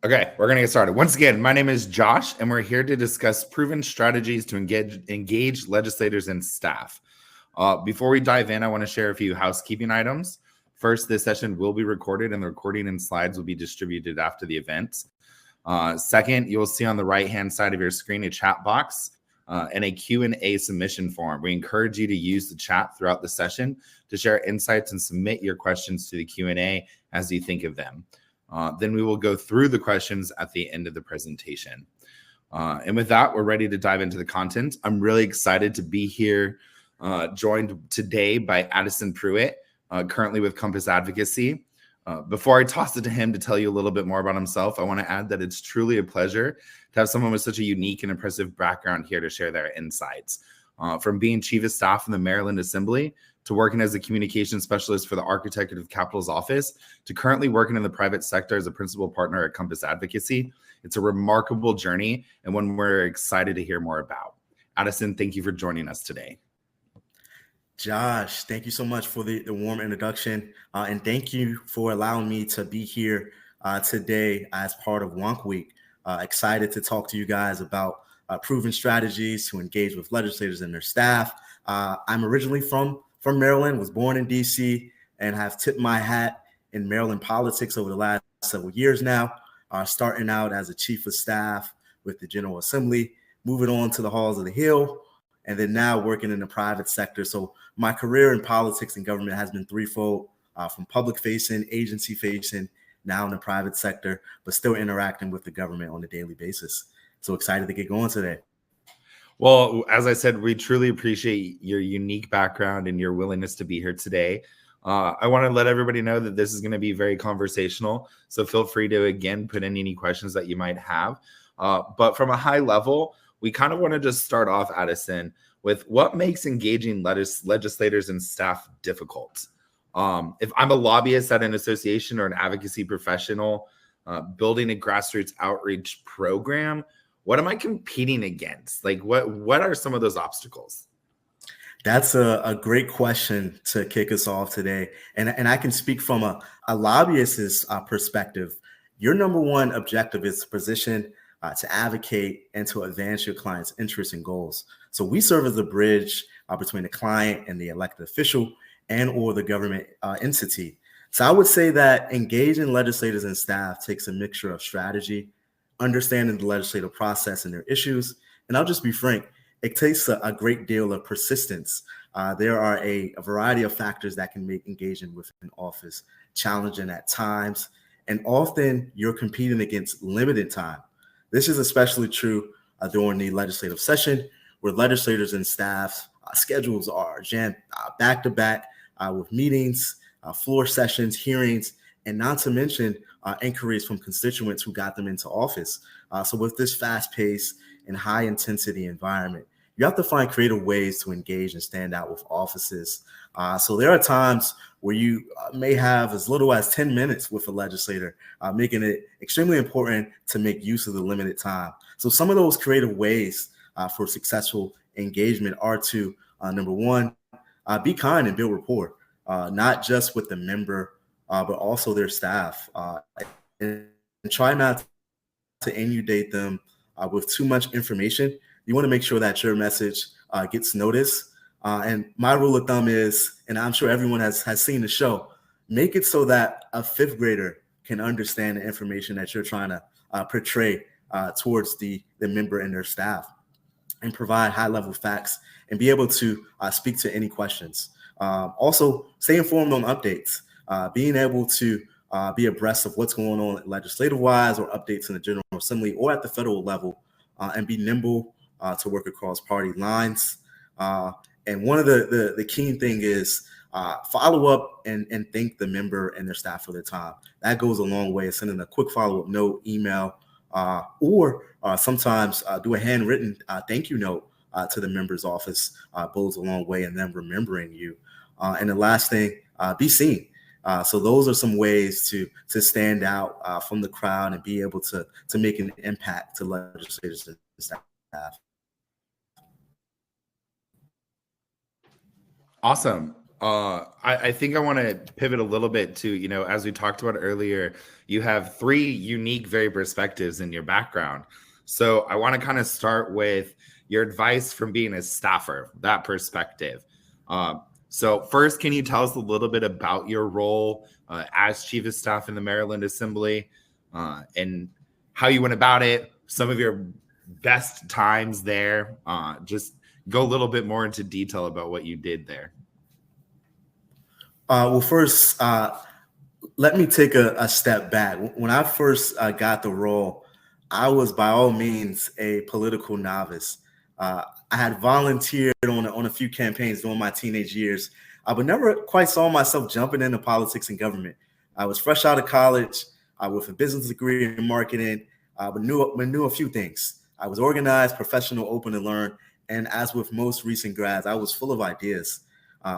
Okay, we're going to get started. Once again, my name is Josh, and we're here to discuss proven strategies to engage legislators and staff. Before we dive in, I want to share a few housekeeping items. First, this session will be recorded, and the recording and slides will be distributed after the event. Second, you'll see on the right-hand side of your screen a chat box and a Q&A submission form. We encourage you to use the chat throughout the session to share insights and submit your questions to the Q&A as you think of them. Then we will go through the questions at the end of the presentation. And with that, we're ready to dive into the content. I'm really excited to be here, joined today by Addison Pruitt, currently with Compass Advocacy. Before I toss it to him to tell you a little bit more about himself, I want to add that it's truly a pleasure to have someone with such a unique and impressive background here to share their insights. From being Chief of Staff in the Maryland Assembly, to working as a communications specialist for the Architect of Capitol's office, to currently working in the private sector as a principal partner at Compass Advocacy. It's a remarkable journey and one we're excited to hear more about. Addison, thank you for joining us today. Josh, thank you so much for the warm introduction. And thank you for allowing me to be here today as part of Wonk Week. Excited to talk to you guys about proven strategies to engage with legislators and their staff. I'm originally from Maryland, was born in DC, and have tipped my hat in Maryland politics over the last several years now, starting out as a chief of staff with the General Assembly, moving on to the halls of the Hill, and then now working in the private sector. So my career in politics and government has been threefold, from public-facing, agency-facing, now in the private sector, but still interacting with the government on a daily basis. So excited to get going today. Well, as I said, we truly appreciate your unique background and your willingness to be here today. I want to let everybody know that this is going to be very conversational, so feel free to, again, put in any questions that you might have. But from a high level, we kind of want to just start off, Addison, with what makes engaging legislators and staff difficult. If I'm a lobbyist at an association or an advocacy professional, building a grassroots outreach program, what am I competing against? Like, what are some of those obstacles? That's a great question to kick us off today. And I can speak from a lobbyist's perspective. Your number one objective is to position, to advocate, and to advance your client's interests and goals. So we serve as a bridge between the client and the elected official and or the government entity. So I would say that engaging legislators and staff takes a mixture of strategy, understanding the legislative process and their issues. And I'll just be frank, it takes a great deal of persistence. There are a variety of factors that can make engaging with an office challenging at times, and often you're competing against limited time. This is especially true during the legislative session, where legislators and staff's schedules are jammed back-to-back with meetings, floor sessions, hearings, and not to mention inquiries from constituents who got them into office. So with this fast-paced and high-intensity environment, you have to find creative ways to engage and stand out with offices. So there are times where you may have as little as 10 minutes with a legislator, making it extremely important to make use of the limited time. So some of those creative ways for successful engagement are to, number one, be kind and build rapport, not just with the member, but also their staff, and try not to inundate them with too much information. You want to make sure that your message gets noticed. And my rule of thumb is, and I'm sure everyone has seen the show, make it so that a fifth grader can understand the information that you're trying to portray towards the member and their staff, and provide high-level facts and be able to speak to any questions. Also, stay informed on updates. Being able to be abreast of what's going on legislative-wise or updates in the General Assembly or at the federal level, and be nimble to work across party lines. And one of the key thing is follow up and thank the member and their staff for their time. That goes a long way. Sending a quick follow-up note, email, or sometimes do a handwritten thank you note to the member's office goes a long way in them remembering you. And the last thing, be seen. So those are some ways to stand out from the crowd and be able to make an impact to legislators and staff. Awesome. I think I want to pivot a little bit to, as we talked about earlier, you have three unique, very perspectives in your background. So I want to kind of start with your advice from being a staffer, that perspective. So first, can you tell us a little bit about your role as chief of staff in the Maryland Assembly and how you went about it, some of your best times there? Just go a little bit more into detail about what you did there. Well, first, let me take a step back. When I first got the role, I was by all means a political novice. I had volunteered on a few campaigns during my teenage years, but never quite saw myself jumping into politics and government. I was fresh out of college with a business degree in marketing, but knew a few things. I was organized, professional, open to learn, and as with most recent grads, I was full of ideas.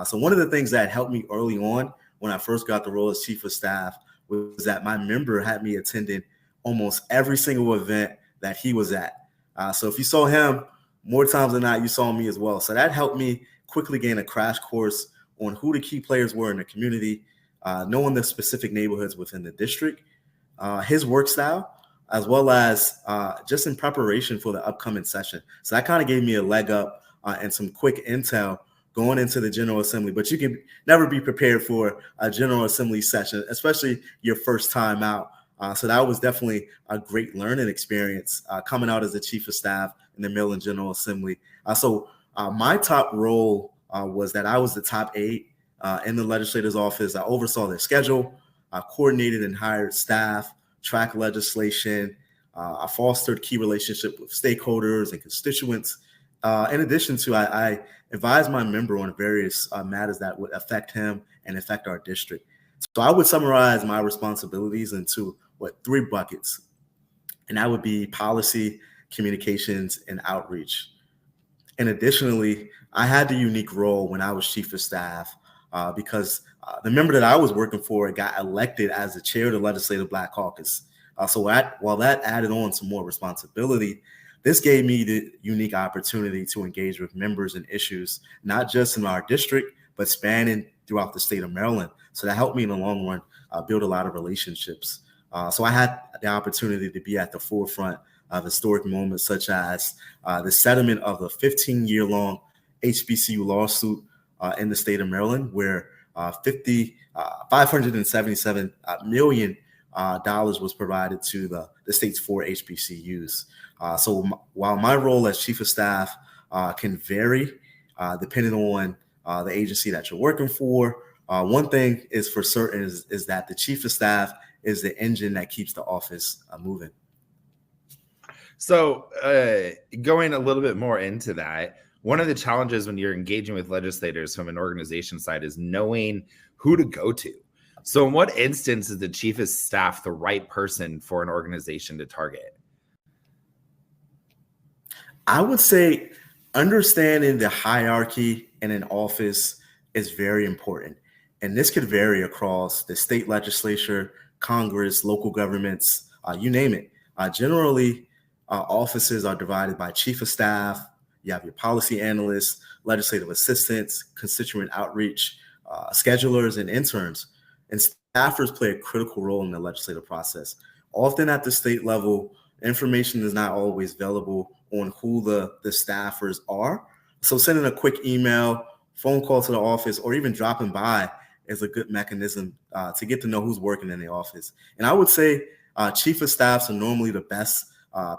So one of the things that helped me early on when I first got the role as chief of staff was that my member had me attending almost every single event that he was at. So if you saw him more times than not, you saw me as well. So that helped me quickly gain a crash course on who the key players were in the community, knowing the specific neighborhoods within the district, his work style, as well as just in preparation for the upcoming session. So that kind of gave me a leg up and some quick intel going into the General Assembly. But you can never be prepared for a General Assembly session, especially your first time out. So that was definitely a great learning experience coming out as the chief of staff in the Maryland General Assembly. So my top role was that I was the top aide in the legislator's office. I oversaw their schedule, coordinated and hired staff, tracked legislation. I fostered key relationship with stakeholders and constituents. In addition to, I advised my member on various matters that would affect him and affect our district. So I would summarize my responsibilities into three buckets, and that would be policy, communications, and outreach. And additionally, I had the unique role when I was chief of staff because the member that I was working for got elected as the chair of the Legislative Black Caucus. While that added on some more responsibility, this gave me the unique opportunity to engage with members and issues, not just in our district, but spanning throughout the state of Maryland. So that helped me in the long run build a lot of relationships. So I had the opportunity to be at the forefront of historic moments such as the settlement of the 15-year-long HBCU lawsuit in the state of Maryland, where $577 million was provided to the state's 4 HBCUs. So while my role as chief of staff can vary depending on the agency that you're working for, one thing is for certain is that the chief of staff is the engine that keeps the office moving. So going a little bit more into that, one of the challenges when you're engaging with legislators from an organization side is knowing who to go to. So in what instance is the chief of staff the right person for an organization to target? I would say understanding the hierarchy in an office is very important. And this could vary across the state legislature, Congress, local governments, you name it. Generally, offices are divided by chief of staff. You have your policy analysts, legislative assistants, constituent outreach, schedulers, and interns. And staffers play a critical role in the legislative process. Often at the state level, information is not always available on who the staffers are. So sending a quick email, phone call to the office, or even dropping by is a good mechanism to get to know who's working in the office. And I would say chief of staffs are normally the best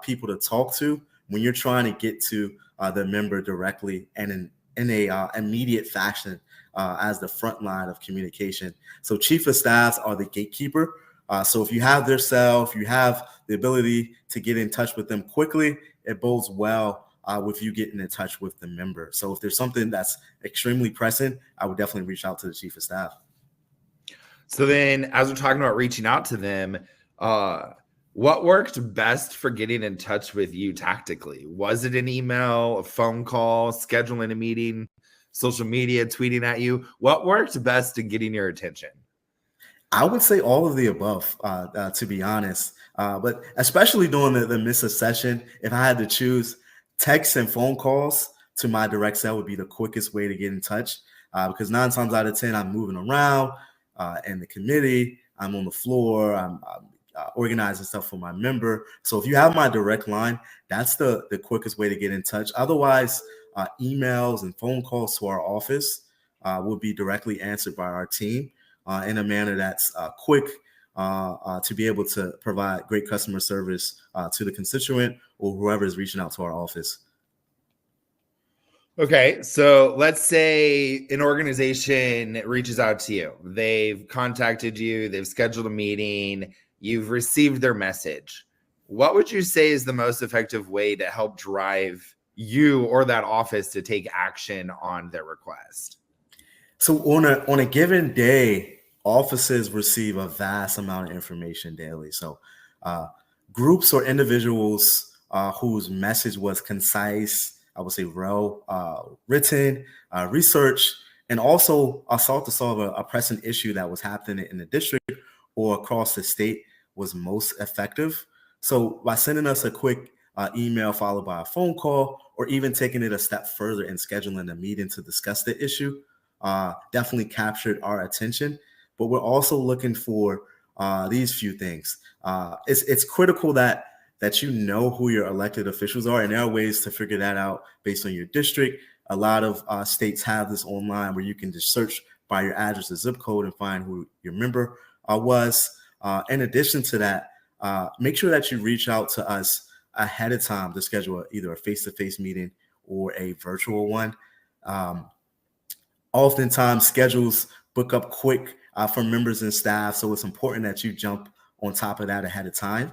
people to talk to when you're trying to get to the member directly and in a immediate fashion as the front line of communication. So chief of staffs are the gatekeeper. So if you have their cell, if you have the ability to get in touch with them quickly, it bodes well with you getting in touch with the member. So if there's something that's extremely pressing, I would definitely reach out to the chief of staff. So then as we're talking about reaching out to them, what worked best for getting in touch with you tactically? Was it an email, a phone call, scheduling a meeting, social media, tweeting at you? What worked best in getting your attention? I would say all of the above, to be honest. But especially during the miss a session, if I had to choose, texts and phone calls to my direct cell would be the quickest way to get in touch. because 9 times out of 10, I'm moving around in the committee. I'm on the floor. I'm organizing stuff for my member. So if you have my direct line, that's the quickest way to get in touch. Otherwise, emails and phone calls to our office will be directly answered by our team in a manner that's quick to be able to provide great customer service to the constituent or whoever is reaching out to our office. Okay, so let's say an organization reaches out to you. They've contacted you, they've scheduled a meeting, you've received their message. What would you say is the most effective way to help drive you or that office to take action on their request? So on a given day, offices receive a vast amount of information daily. So groups or individuals whose message was concise, I would say written, research, and also sought to solve a pressing issue that was happening in the district or across the state was most effective. So by sending us a quick email followed by a phone call, or even taking it a step further and scheduling a meeting to discuss the issue, definitely captured our attention. But we're also looking for these few things. It's critical that you know who your elected officials are, and there are ways to figure that out based on your district. A lot of states have this online where you can just search by your address or zip code and find who your member was. In addition to that, make sure that you reach out to us ahead of time to schedule either a face-to-face meeting or a virtual one. Oftentimes, schedules book up quick for members and staff, so it's important that you jump on top of that ahead of time.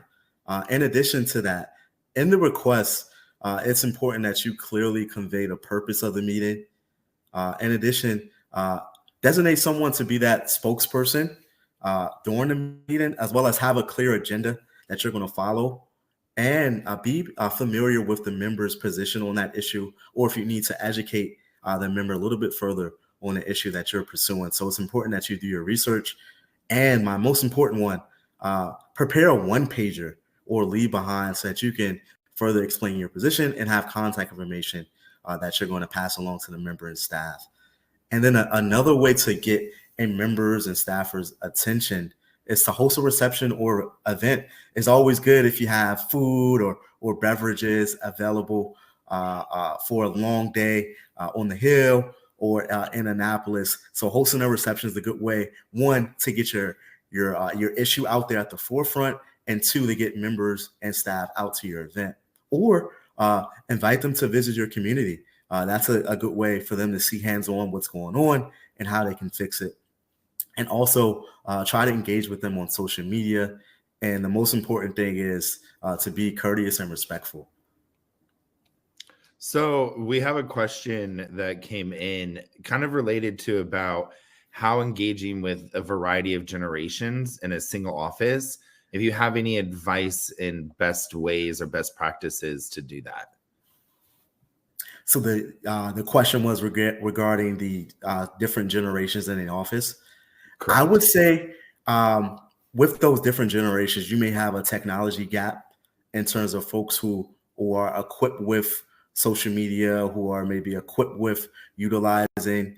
In addition to that, in the request, it's important that you clearly convey the purpose of the meeting. In addition, designate someone to be that spokesperson during the meeting, as well as have a clear agenda that you're going to follow, and be familiar with the member's position on that issue, or if you need to educate the member a little bit further on the issue that you're pursuing. So it's important that you do your research. And my most important one, prepare a one-pager or leave behind so that you can further explain your position and have contact information that you're going to pass along to the member and staff. And then another way to get a members and staffers' attention is to host a reception or event. It's always good if you have food or beverages available for a long day on the Hill or in Annapolis. So hosting a reception is a good way, one, to get your issue out there at the forefront, and two, to get members and staff out to your event, or invite them to visit your community. That's a good way for them to see hands-on what's going on and how they can fix it. And also try to engage with them on social media. And the most important thing is to be courteous and respectful. So we have a question that came in kind of related to about how engaging with a variety of generations in a single office, if you have any advice in best ways or best practices to do that. So the question was regarding the different generations in the office. Correct. I would say with those different generations, you may have a technology gap in terms of folks who are equipped with social media, who are maybe equipped with utilizing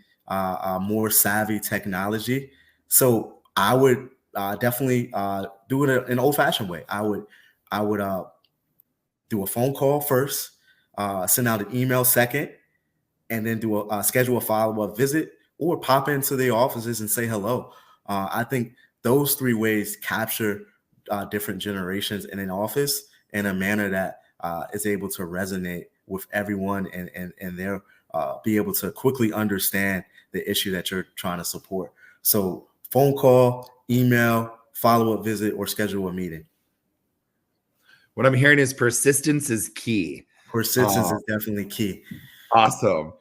more savvy technology. So I would definitely do it an old-fashioned way. I would do a phone call first, send out an email second, and then do schedule a follow-up visit, or pop into the offices and say hello. I think those three ways capture different generations in an office in a manner that is able to resonate with everyone and they're be able to quickly understand the issue that you're trying to support. So phone call, email, follow-up visit, or schedule a meeting. What I'm hearing is persistence is key. Persistence is definitely key. Awesome.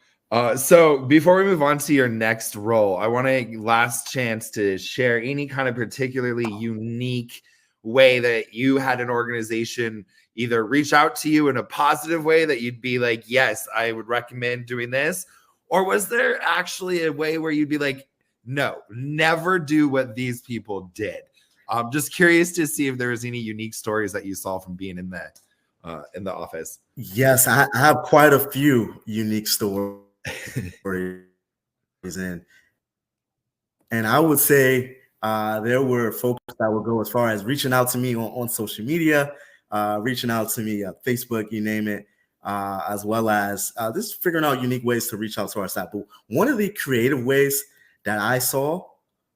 So before we move on to your next role, I want a last chance to share any kind of particularly unique way that you had an organization either reach out to you in a positive way that you'd be like, yes, I would recommend doing this. Or was there actually a way where you'd be like, no, never do what these people did? I'm just curious to see if there was any unique stories that you saw from being in the office. Yes, I have quite a few unique stories. in. And I would say there were folks that would go as far as reaching out to me on social media, reaching out to me Facebook, you name it, as well as just figuring out unique ways to reach out to our staff. But one of the creative ways that I saw,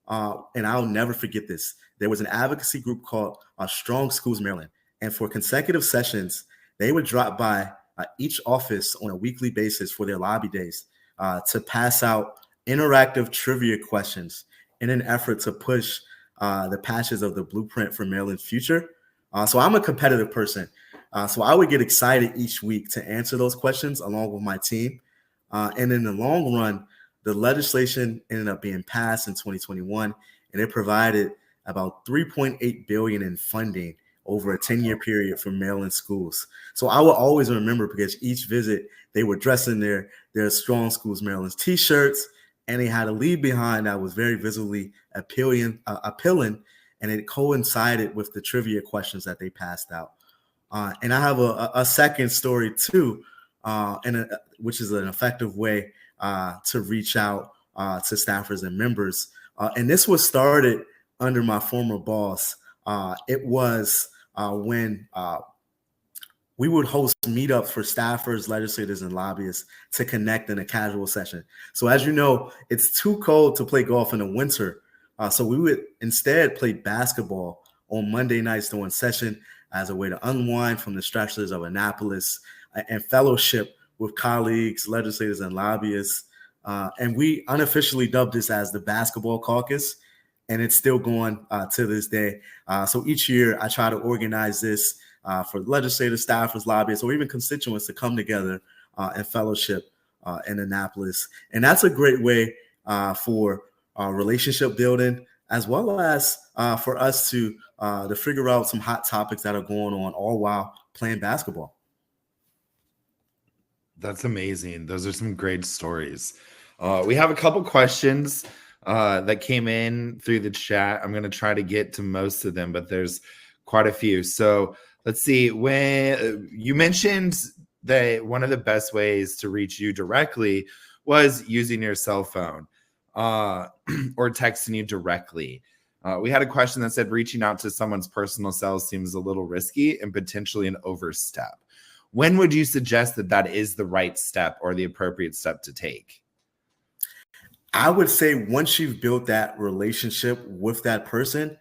and I'll never forget this, there was an advocacy group called Strong Schools Maryland. And for consecutive sessions, they would drop by each office on a weekly basis for their lobby days to pass out interactive trivia questions in an effort to push the patches of the blueprint for Maryland's future. So I'm a competitive person. So I would get excited each week to answer those questions along with my team. And in the long run, the legislation ended up being passed in 2021, and it provided about $3.8 billion in funding over a 10-year period for Maryland schools. So I will always remember, because each visit they were dressed in their Strong Schools Maryland t-shirts, and they had a leave behind that was very visually appealing, and it coincided with the trivia questions that they passed out. And I have a second story too, which is an effective way to reach out to staffers and members. And this was started under my former boss. It was when we would host meetups for staffers, legislators, and lobbyists to connect in a casual session. So as you know, it's too cold to play golf in the winter. So we would instead play basketball on Monday nights during session as a way to unwind from the stresses of Annapolis and fellowship with colleagues, legislators, and lobbyists. And we unofficially dubbed this as the Basketball Caucus, and it's still going to this day. So each year I try to organize this for legislators, staffers, lobbyists, or even constituents to come together and fellowship in Annapolis. And that's a great way for relationship building, as well as for us to figure out some hot topics that are going on, all while playing basketball. That's amazing. Those are some great stories. We have a couple questions that came in through the chat. I'm going to try to get to most of them, but there's quite a few. So let's see. When you mentioned that one of the best ways to reach you directly was using your cell phone or texting you directly. We had a question that said reaching out to someone's personal cell seems a little risky and potentially an overstep. When would you suggest that that is the right step or the appropriate step to take? I would say once you've built that relationship with that person,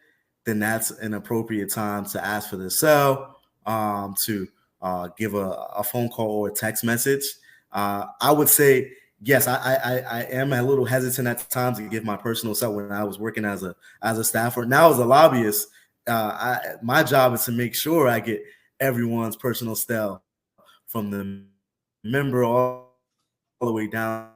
then that's an appropriate time to ask for the cell, to give a phone call or a text message. I would say, yes, I am a little hesitant at times to give my personal cell when I was working as a staffer. Now as a lobbyist, my job is to make sure I get everyone's personal cell, from the member all the way down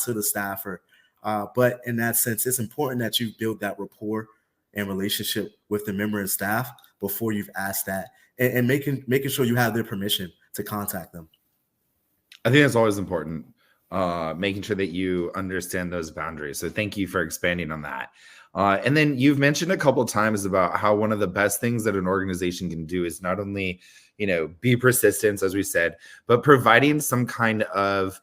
to the staffer. But in that sense, it's important that you build that rapport and relationship with the member and staff before you've asked that, and making sure you have their permission to contact them. I think that's always important, making sure that you understand those boundaries. So thank you for expanding on that. And then you've mentioned a couple of times about how one of the best things that an organization can do is not only, be persistent, as we said, but providing some kind of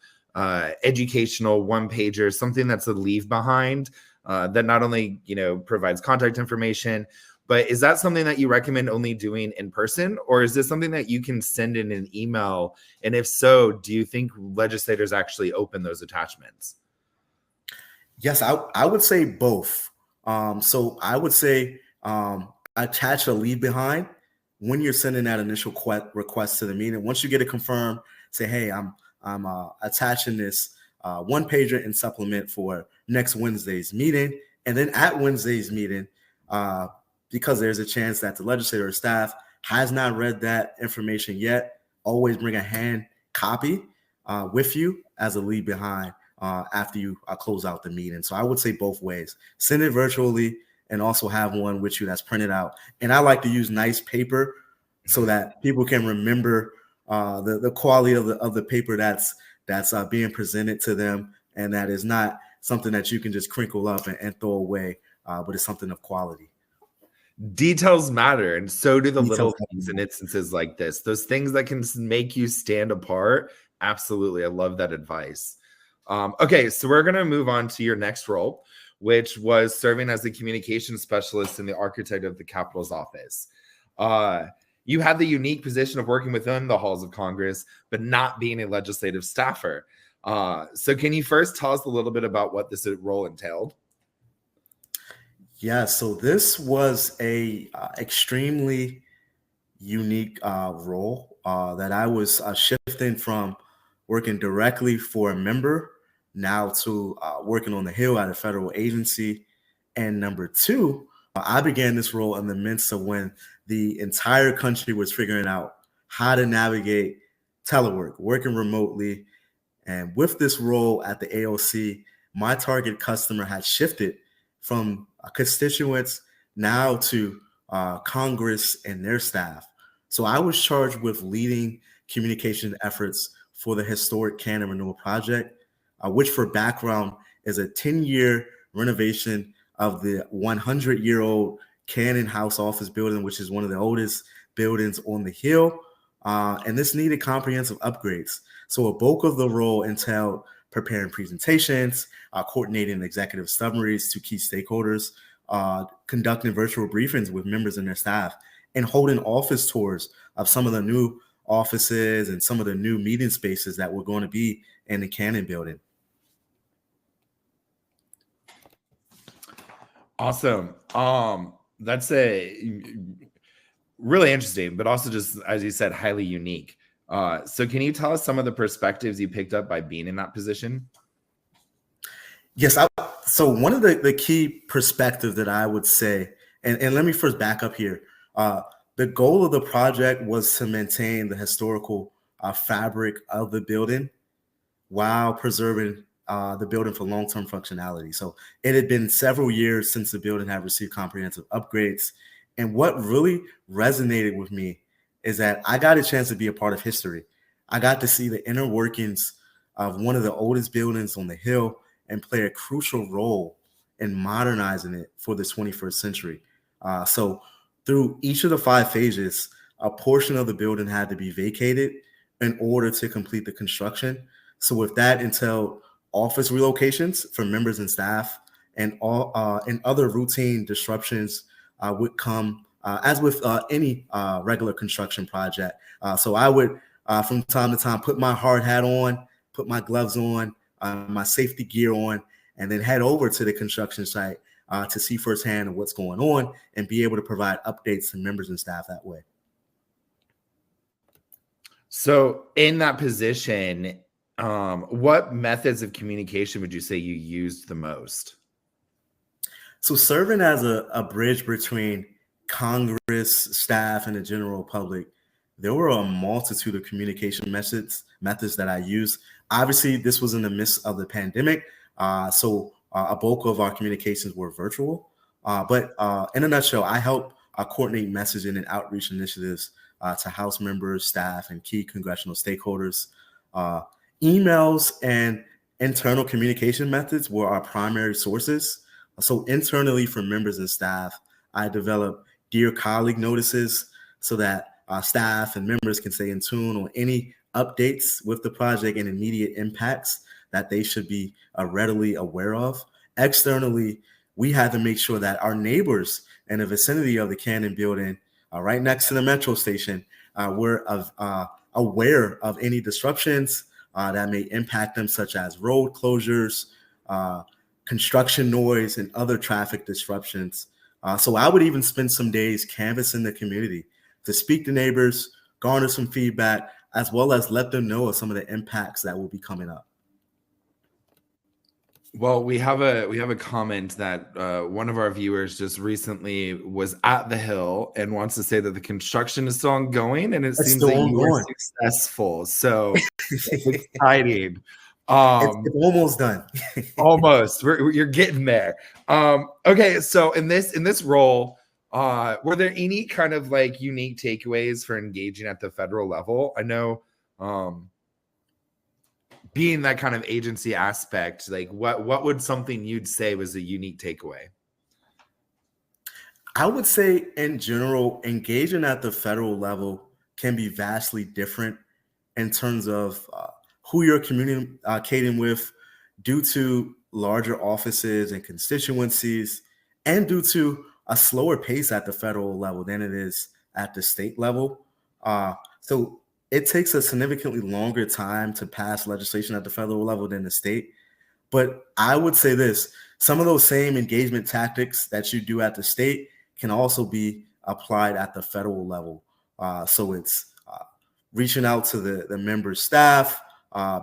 educational one-pager, something that's a leave behind that not only, provides contact information, but is that something that you recommend only doing in person, or is this something that you can send in an email? And if so, do you think legislators actually open those attachments? Yes, I would say both. So I would say attach a leave behind when you're sending that initial request to the meeting. Once you get it confirmed, say, hey, I'm attaching this one pager and supplement for next Wednesday's meeting. And then at Wednesday's meeting, because there's a chance that the legislator or staff has not read that information yet, always bring a hand copy with you as a leave behind after you close out the meeting. So I would say both ways. Send it virtually and also have one with you that's printed out. And I like to use nice paper so that people can remember the quality of the paper that's being presented to them, and that is not something that you can just crinkle up and throw away, but it's something of quality. Details matter, and so do the little things in instances like this. Those things that can make you stand apart. Absolutely. I love that advice. Okay, so we're going to move on to your next role, which was serving as the communications specialist and the architect of the Capitol's office. You had the unique position of working within the halls of Congress, but not being a legislative staffer. So can you first tell us a little bit about what this role entailed? Yeah, so this was a extremely unique role that I was shifting from working directly for a member now to working on the Hill at a federal agency. And number two, I began this role in the midst of when the entire country was figuring out how to navigate telework, working remotely. And with this role at the AOC, my target customer had shifted from constituents now to Congress and their staff. So I was charged with leading communication efforts for the historic Canon Renewal Project, which for background is a 10-year renovation of the 100-year-old Cannon House office building, which is one of the oldest buildings on the Hill. And this needed comprehensive upgrades. So a bulk of the role entailed preparing presentations, coordinating executive summaries to key stakeholders, conducting virtual briefings with members and their staff, and holding office tours of some of the new offices and some of the new meeting spaces that were going to be in the Cannon building. Awesome. That's a really interesting, but also just, as you said, highly unique. So can you tell us some of the perspectives you picked up by being in that position? Yes. So one of the key perspectives that I would say, and let me first back up here. The goal of the project was to maintain the historical fabric of the building while preserving the building for long-term functionality. So it had been several years since the building had received comprehensive upgrades. And what really resonated with me is that I got a chance to be a part of history. I got to see the inner workings of one of the oldest buildings on the Hill and play a crucial role in modernizing it for the 21st century. So through each of the 5 phases, a portion of the building had to be vacated in order to complete the construction. So with that entailed office relocations for members and staff, and other routine disruptions would come as with any regular construction project. So I would, from time to time, put my hard hat on, put my gloves on, my safety gear on, and then head over to the construction site to see firsthand what's going on and be able to provide updates to members and staff that way. So in that position, what methods of communication would you say you used the most? So serving as a bridge between Congress, staff, and the general public, there were a multitude of communication methods that I used. Obviously, this was in the midst of the pandemic, so a bulk of our communications were virtual. But in a nutshell, I help coordinate messaging and outreach initiatives to House members, staff, and key congressional stakeholders. Emails and internal communication methods were our primary sources. So internally for members and staff, I developed Dear Colleague notices so that staff and members can stay in tune on any updates with the project and immediate impacts that they should be readily aware of. Externally, we had to make sure that our neighbors in the vicinity of the Cannon building, right next to the metro station, were aware of any disruptions that may impact them, such as road closures, construction noise, and other traffic disruptions. So I would even spend some days canvassing the community to speak to neighbors, garner some feedback, as well as let them know of some of the impacts that will be coming up. Well, we have a comment that one of our viewers just recently was at the Hill and wants to say that the construction is still ongoing, and it seems that you were successful. So it's exciting. It's almost done. Almost. You're getting there. Okay, so in this role, were there any kind of like unique takeaways for engaging at the federal level? I know being that kind of agency aspect, like what would something you'd say was a unique takeaway? I would say in general, engaging at the federal level can be vastly different in terms of who you're communicating with, due to larger offices and constituencies, and due to a slower pace at the federal level than it is at the state level. So it takes a significantly longer time to pass legislation at the federal level than the state. But I would say this, some of those same engagement tactics that you do at the state can also be applied at the federal level. So it's reaching out to the member staff,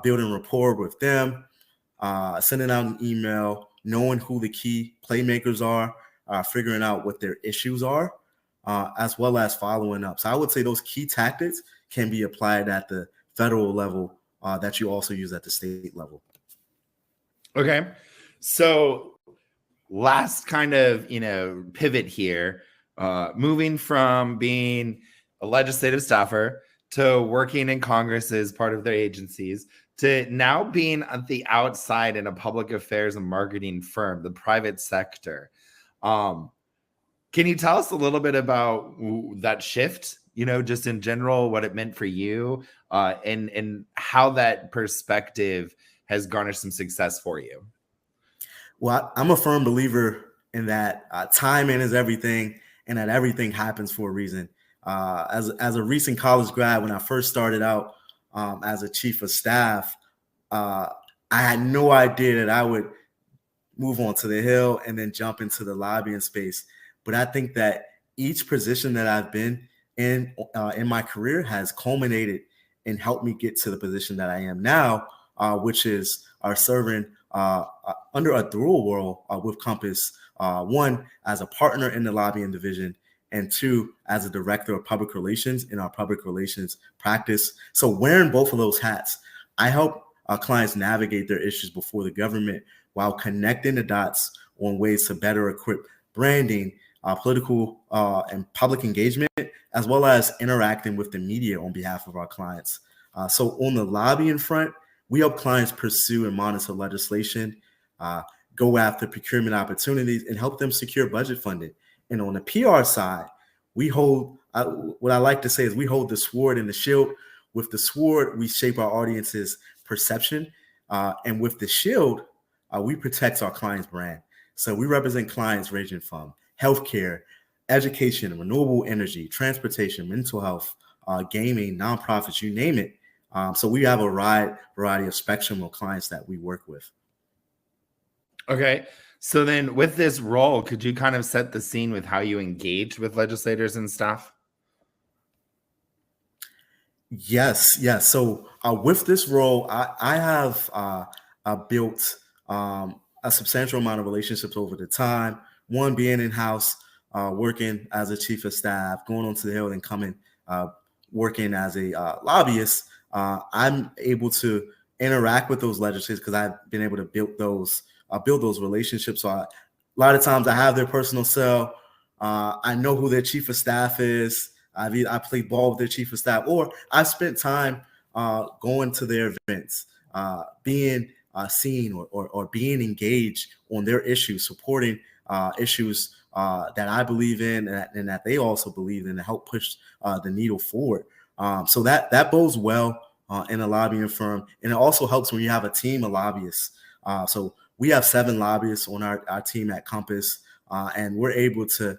building rapport with them, sending out an email, knowing who the key playmakers are, figuring out what their issues are, as well as following up. So I would say those key tactics can be applied at the federal level that you also use at the state level. Okay. So last kind of, pivot here, moving from being a legislative staffer to working in Congress as part of their agencies to now being at the outside in a public affairs and marketing firm, the private sector. Can you tell us a little bit about that shift, just in general, what it meant for you, and how that perspective has garnered some success for you? Well, I'm a firm believer in that timing is everything and that everything happens for a reason. As a recent college grad, when I first started out as a chief of staff, I had no idea that I would move on to the Hill and then jump into the lobbying space. But I think that each position that I've been in my career has culminated and helped me get to the position that I am now, which is serving under a dual role with Compass, one, as a partner in the lobbying division, and two, as a director of public relations in our public relations practice. So wearing both of those hats, I help our clients navigate their issues before the government while connecting the dots on ways to better equip branding, political and public engagement, as well as interacting with the media on behalf of our clients. So on the lobbying front, we help clients pursue and monitor legislation, go after procurement opportunities, and help them secure budget funding. And on the PR side, we hold, what I like to say is we hold the sword and the shield. With the sword, we shape our audience's perception. And with the shield, we protect our client's brand. So we represent clients ranging from healthcare, education, renewable energy, transportation, mental health, gaming, nonprofits, you name it. So we have a wide variety of spectrum of clients that we work with. Okay. So then with this role, could you kind of set the scene with how you engage with legislators and staff? Yes. So with this role, I have built a substantial amount of relationships over the time. One, being in-house, working as a chief of staff, going onto the Hill and coming, working as a lobbyist. I'm able to interact with those legislators because I've been able to build those relationships. So a lot of times I have their personal cell. I know who their chief of staff is. I play ball with their chief of staff, or I spent time going to their events, being seen or being engaged on their issues, supporting issues that I believe in and that they also believe in to help push the needle forward. So that bodes well in a lobbying firm. And it also helps when you have a team of lobbyists. So we have 7 lobbyists on our team at Compass, and we're able to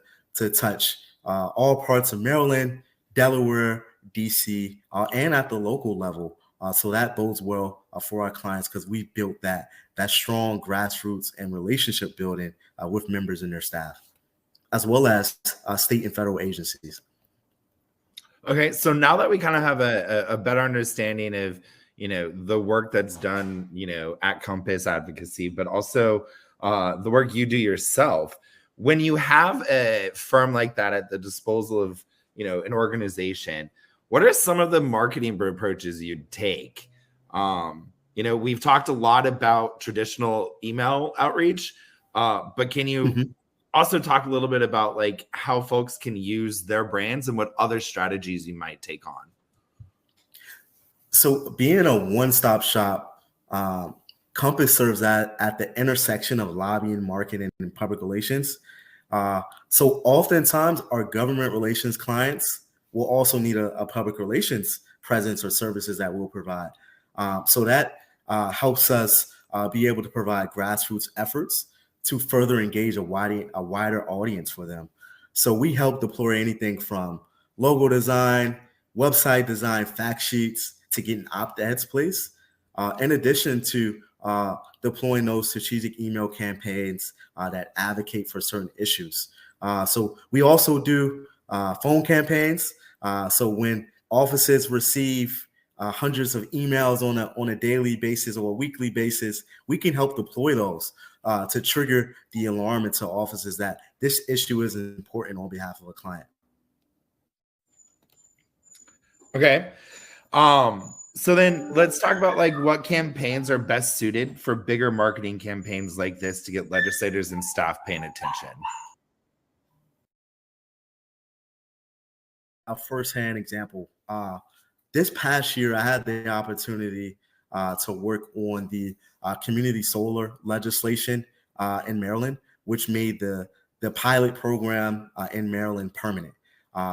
touch all parts of Maryland, Delaware, DC, and at the local level. So that bodes well for our clients because we built that strong grassroots and relationship building with members and their staff, as well as state and federal agencies. Okay, so now that we kind of have a better understanding of the work that's done at Compass Advocacy, but also the work you do yourself, when you have a firm like that at the disposal of an organization, what are some of the marketing approaches you'd take? We've talked a lot about traditional email outreach, but can you also talk a little bit about like how folks can use their brands and what other strategies you might take on? So being a one-stop shop, Compass serves at the intersection of lobbying, marketing, and public relations. So oftentimes our government relations clients will also need a public relations presence or services that we'll provide. So that helps us be able to provide grassroots efforts to further engage a wider audience for them. So we help deploy anything from logo design, website design, fact sheets to getting op-eds placed. In addition to deploying those strategic email campaigns that advocate for certain issues. So we also do phone campaigns. So when offices receive hundreds of emails on a daily basis or a weekly basis, we can help deploy those to trigger the alarm into offices that this issue is important on behalf of a client. Okay. So then let's talk about like what campaigns are best suited for bigger marketing campaigns like this to get legislators and staff paying attention. A firsthand example. This past year, I had the opportunity to work on the community solar legislation in Maryland, which made the pilot program in Maryland permanent.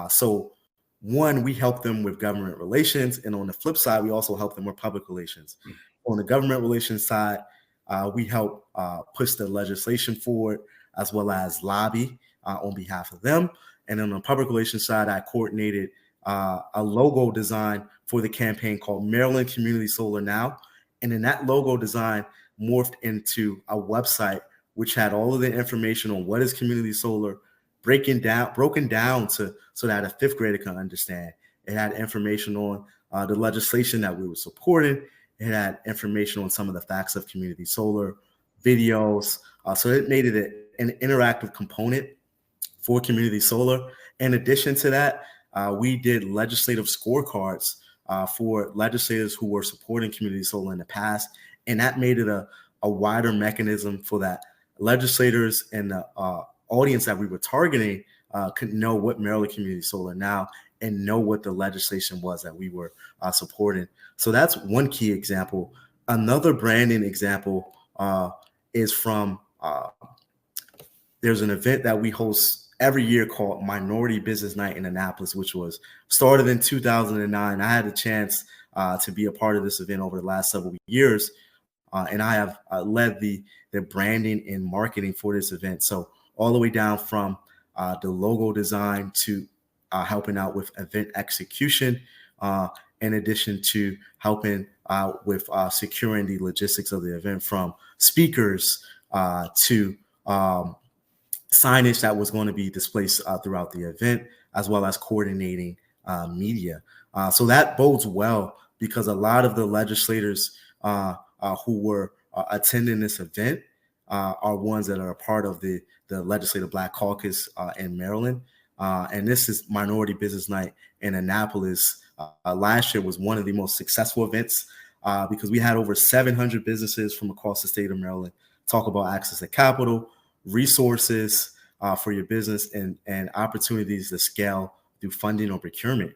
So one, we help them with government relations, and on the flip side, we also help them with public relations. On the government relations side, we help push the legislation forward as well as lobby on behalf of them. And on the public relations side, I coordinated a logo design for the campaign called Maryland Community Solar Now. And then that logo design morphed into a website which had all of the information on what is community solar, broken down so that a fifth grader can understand. It had information on the legislation that we were supporting. It had information on some of the facts of community solar, videos. So it made it an interactive component for community solar. In addition to that, we did legislative scorecards for legislators who were supporting community solar in the past, and that made it a wider mechanism for that legislators and the audience that we were targeting could know what Maryland Community Solar Now and know what the legislation was that we were supporting. So that's one key example. Another branding example is from there's an event that we host every year called Minority Business Night in Annapolis, which was started in 2009. I had a chance to be a part of this event over the last several years, and I have led the branding and marketing for this event. So all the way down from the logo design to helping out with event execution, in addition to helping with securing the logistics of the event, from speakers to signage that was going to be displayed throughout the event, as well as coordinating media. So that bodes well because a lot of the legislators who were attending this event are ones that are a part of the Legislative Black Caucus in Maryland. And this is Minority Business Night in Annapolis. Last year was one of the most successful events because we had over 700 businesses from across the state of Maryland talk about access to capital, resources for your business, and opportunities to scale through funding or procurement.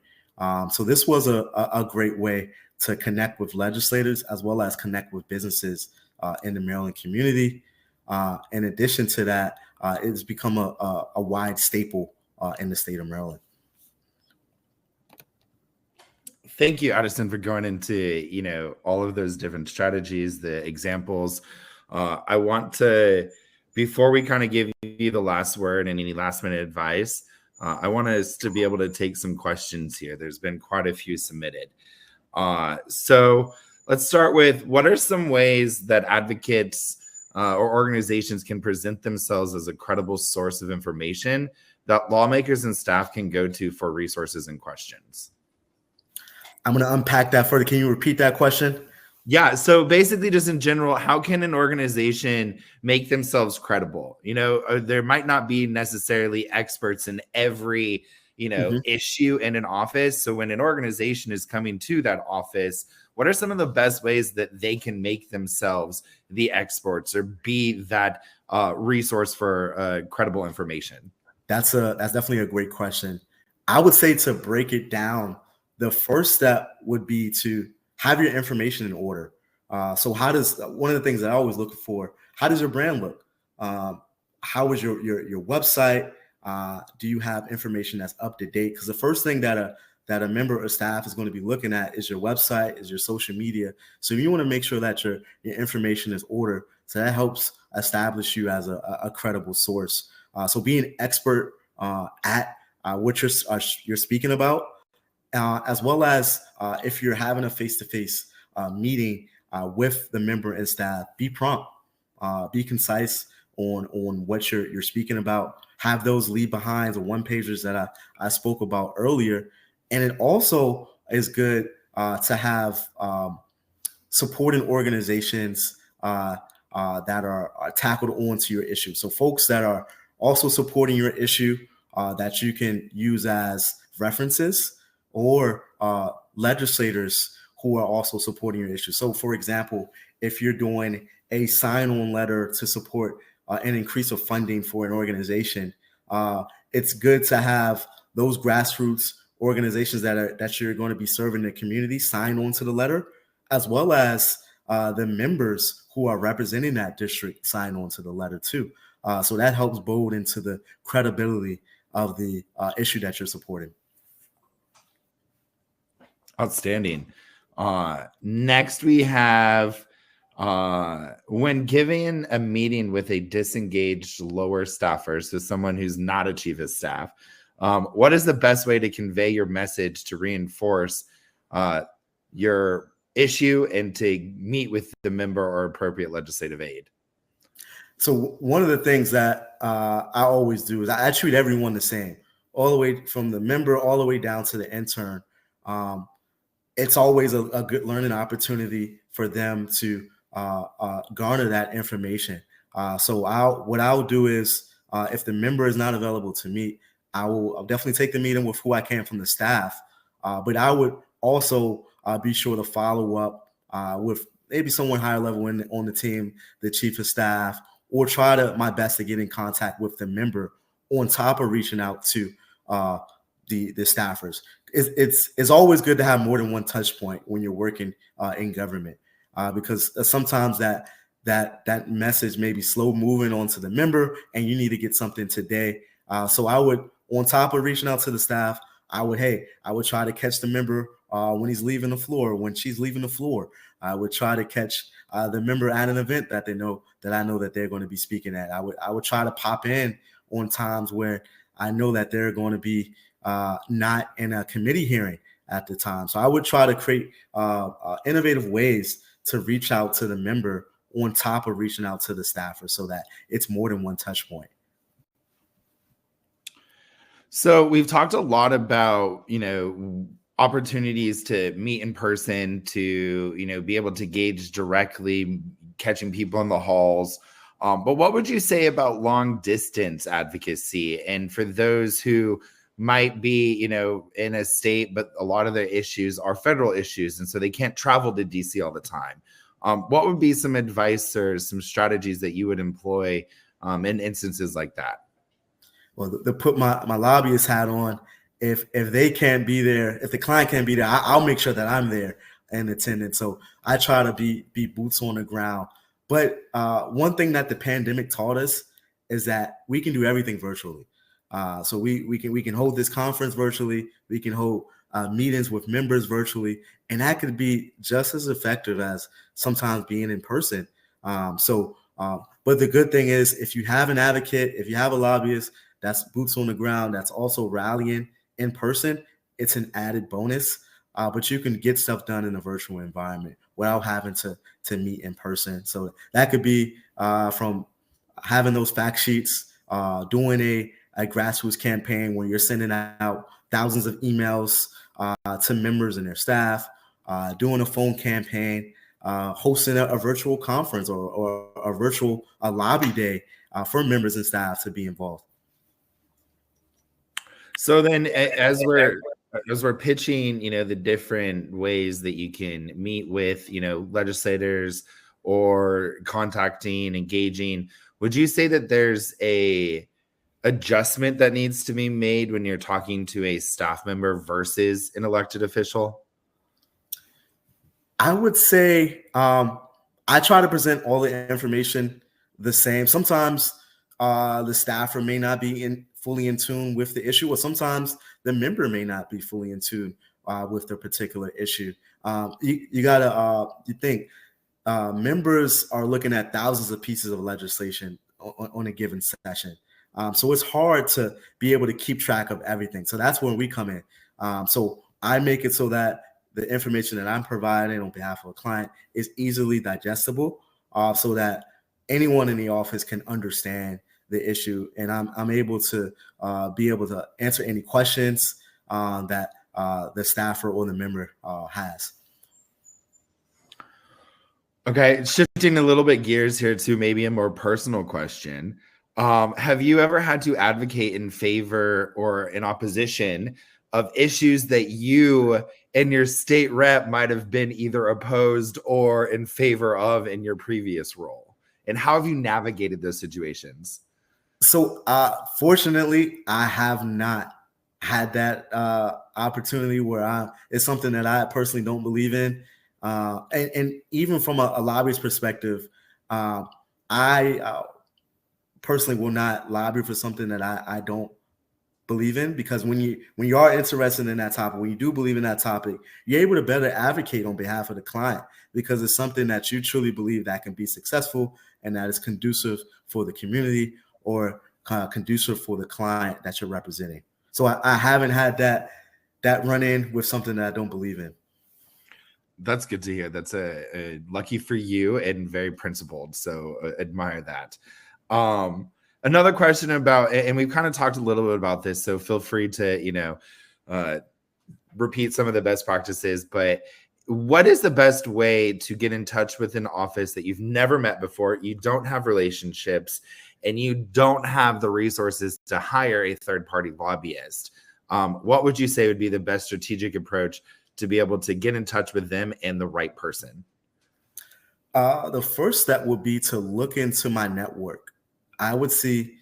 So this was a great way to connect with legislators as well as connect with businesses in the Maryland community. In addition to that, it's become a wide staple in the state of Maryland. Thank you, Addison, for going into all of those different strategies, the examples. I want to, before we kind of give you the last word and any last minute advice, I want us to be able to take some questions here. There's been quite a few submitted. So let's start with, what are some ways that advocates or organizations can present themselves as a credible source of information that lawmakers and staff can go to for resources and questions? I'm going to unpack that further. Can you repeat that question? Yeah. So basically, just in general, how can an organization make themselves credible? There might not be necessarily experts in every, issue in an office. So when an organization is coming to that office, what are some of the best ways that they can make themselves the experts or be that resource for credible information? That's definitely a great question. I would say, to break it down, the first step would be to have your information in order. So one of the things that I always look for, how does your brand look? How is your website? Do you have information that's up to date? Because the first thing that that a member or staff is going to be looking at is your website, is your social media. So you want to make sure that your information is ordered. So that helps establish you as a credible source. So being expert at what you're speaking about, as well as if you're having a face-to-face meeting with the member and staff, be prompt, be concise on what you're speaking about. Have those leave behinds or one pagers that I spoke about earlier. And it also is good to have supporting organizations that are tackled onto your issue. So folks that are also supporting your issue that you can use as references, or legislators who are also supporting your issue. So for example, if you're doing a sign-on letter to support an increase of funding for an organization, it's good to have those grassroots organizations that you're going to be serving the community sign on to the letter, as well as the members who are representing that district sign on to the letter too. So that helps build into the credibility of the issue that you're supporting. Outstanding. Next, we have when giving a meeting with a disengaged lower staffer, so someone who's not a chief of staff, what is the best way to convey your message to reinforce your issue and to meet with the member or appropriate legislative aid? So one of the things that I always do is I treat everyone the same, all the way from the member all the way down to the intern. It's always a good learning opportunity for them to garner that information. So what I'll do is if the member is not available to meet, I'll definitely take the meeting with who I can from the staff. But I would also be sure to follow up with maybe someone higher level on the team, the chief of staff, or try my best to get in contact with the member on top of reaching out to the staffers. It's always good to have more than one touch point when you're working in government, because sometimes that message may be slow moving onto the member and you need to get something today. So I would, on top of reaching out to the staff, I would try to catch the member when he's leaving the floor, when she's leaving the floor. I would try to catch the member at an event that I know that they're going to be speaking at. I would try to pop in on times where I know that they're going to be not in a committee hearing at the time. So I would try to create innovative ways to reach out to the member on top of reaching out to the staffer, so that it's more than one touch point. So we've talked a lot about, opportunities to meet in person, to, be able to gauge directly, catching people in the halls. But what would you say about long distance advocacy? And for those who might be, in a state, but a lot of their issues are federal issues, and so they can't travel to DC all the time. What would be some advice or some strategies that you would employ in instances like that? Well, to put my lobbyist hat on, if they can't be there, if the client can't be there, I'll make sure that I'm there in attendance. So I try to be boots on the ground. But one thing that the pandemic taught us is that we can do everything virtually. So we can hold this conference virtually. We can hold meetings with members virtually, and that could be just as effective as sometimes being in person. But the good thing is, if you have an advocate, if you have a lobbyist that's boots on the ground, that's also rallying in person, it's an added bonus. But you can get stuff done in a virtual environment without having to meet in person. So that could be from having those fact sheets, doing a grassroots campaign where you're sending out thousands of emails to members and their staff, doing a phone campaign, hosting a virtual conference or a virtual lobby day for members and staff to be involved. So then as we're pitching, the different ways that you can meet with, legislators or contacting, engaging, would you say that there's a adjustment that needs to be made when you're talking to a staff member versus an elected official? I would say I try to present all the information the same. Sometimes the staffer may not be fully in tune with the issue, or sometimes the member may not be fully in tune with the particular issue. You gotta you think members are looking at thousands of pieces of legislation on a given session. So it's hard to be able to keep track of everything. So that's when we come in. So I make it so that the information that I'm providing on behalf of a client is easily digestible, so that anyone in the office can understand the issue, and I'm able to be able to answer any questions that the staffer or the member has. Okay, shifting a little bit gears here to maybe a more personal question. Have you ever had to advocate in favor or in opposition of issues that you and your state rep might have been either opposed or in favor of in your previous role? And how have you navigated those situations? So fortunately, I have not had that opportunity where it's something that I personally don't believe in. And even from a lobbyist perspective, I personally will not lobby for something that I don't believe in, because when you are interested in that topic, when you do believe in that topic, you're able to better advocate on behalf of the client, because it's something that you truly believe that can be successful and that is conducive for the community, or conducive for the client that you're representing. So I haven't had that run in with something that I don't believe in. That's good to hear. That's a lucky for you and very principled. So admire that. Another question about, and we've kind of talked a little bit about this, so feel free to, repeat some of the best practices, but what is the best way to get in touch with an office that you've never met before, you don't have relationships, and you don't have the resources to hire a third-party lobbyist? What would you say would be the best strategic approach to be able to get in touch with them and the right person? The first step would be to look into my network. I would see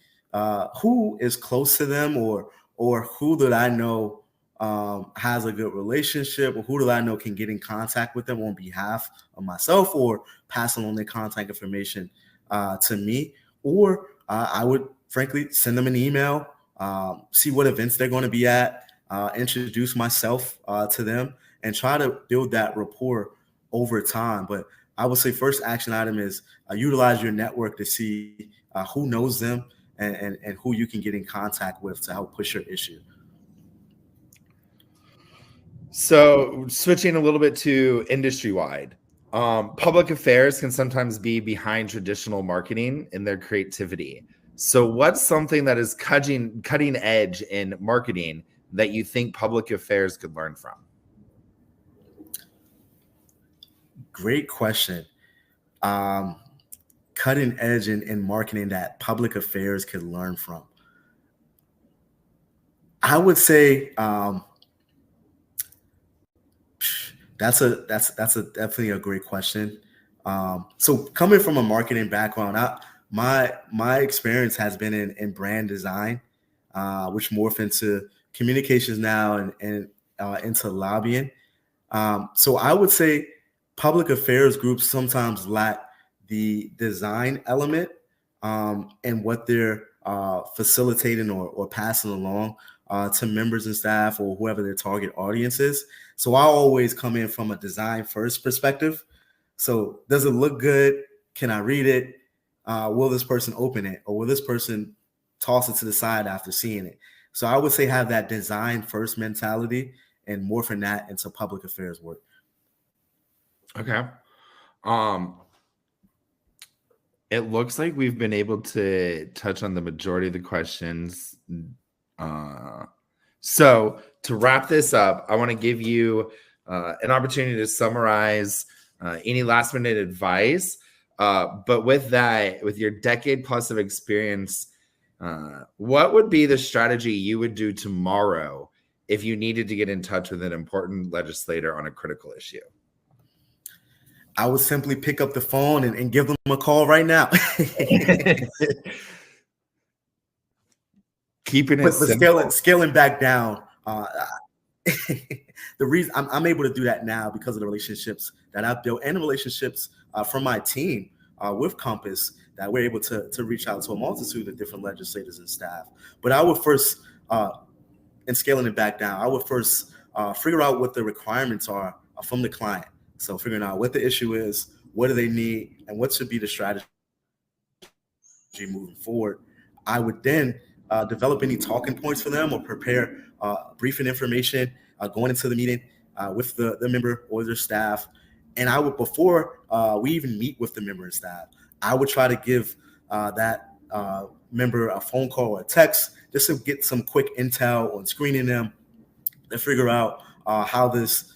who is close to them, or who that I know has a good relationship, or who do I know can get in contact with them on behalf of myself, or pass along their contact information to me. Or I would frankly send them an email, see what events they're going to be at, introduce myself to them, and try to build that rapport over time. But I would say first action item is utilize your network to see who knows them, and who you can get in contact with to help push your issue. So switching a little bit to industry-wide, public affairs can sometimes be behind traditional marketing in their creativity. So what's something that is cutting edge in marketing that you think public affairs could learn from? Great question. Cutting edge in marketing that public affairs could learn from. I would say that's definitely a great question. So coming from a marketing background, my experience has been in brand design, which morphed into communications now, and into lobbying. So I would say public affairs groups sometimes lack the design element and what they're facilitating or passing along to members and staff, or whoever their target audience is. So I always come in from a design first perspective. So does it look good? Can I read it? Will this person open it, or will this person toss it to the side after seeing it? So I would say have that design first mentality and morphing that into public affairs work. Okay. It looks like we've been able to touch on the majority of the questions. So to wrap this up, I want to give you an opportunity to summarize any last minute advice. But with that, with your decade plus of experience, what would be the strategy you would do tomorrow if you needed to get in touch with an important legislator on a critical issue? I would simply pick up the phone and give them a call right now. Keeping it but scaling back down. The reason I'm able to do that now because of the relationships that I've built, and the relationships from my team with Compass that we're able to reach out to a multitude of different legislators and staff. But I would first, and scaling it back down, I would first figure out what the requirements are from the client. So figuring out what the issue is, what do they need, and what should be the strategy moving forward. I would then develop any talking points for them or prepare briefing information going into the meeting with the member or their staff. And I would, before we even meet with the member and staff, I would try to give that member a phone call or a text just to get some quick intel on screening them and figure out how this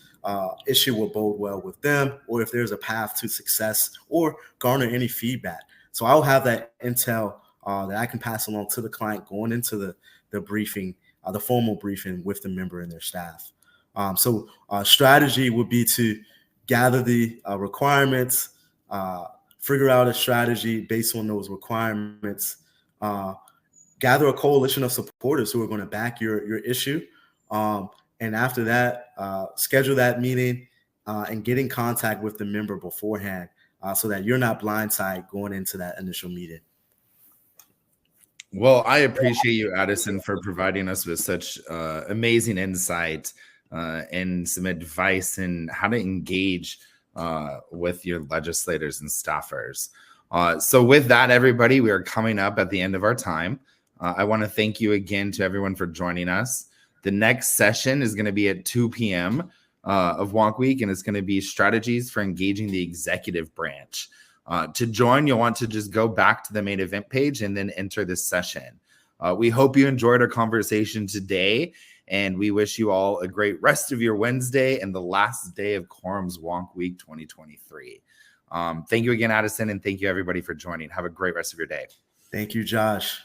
issue will bode well with them, or if there's a path to success, or garner any feedback. So I'll have that intel that I can pass along to the client going into the briefing, the formal briefing with the member and their staff. So strategy would be to gather the requirements, figure out a strategy based on those requirements, gather a coalition of supporters who are going to back your issue. And after that, schedule that meeting and get in contact with the member beforehand so that you're not blindsided going into that initial meeting. Well, I appreciate you, Addison, for providing us with such amazing insight and some advice in how to engage with your legislators and staffers. So with that, everybody, we are coming up at the end of our time. I want to thank you again to everyone for joining us. The next session is going to be at 2 p.m. Of Wonk Week, and it's going to be strategies for engaging the executive branch. To join, you'll want to just go back to the main event page and then enter this session. We hope you enjoyed our conversation today, and we wish you all a great rest of your Wednesday and the last day of Quorum's Wonk Week 2023. Thank you again, Addison, and thank you, everybody, for joining. Have a great rest of your day. Thank you, Josh.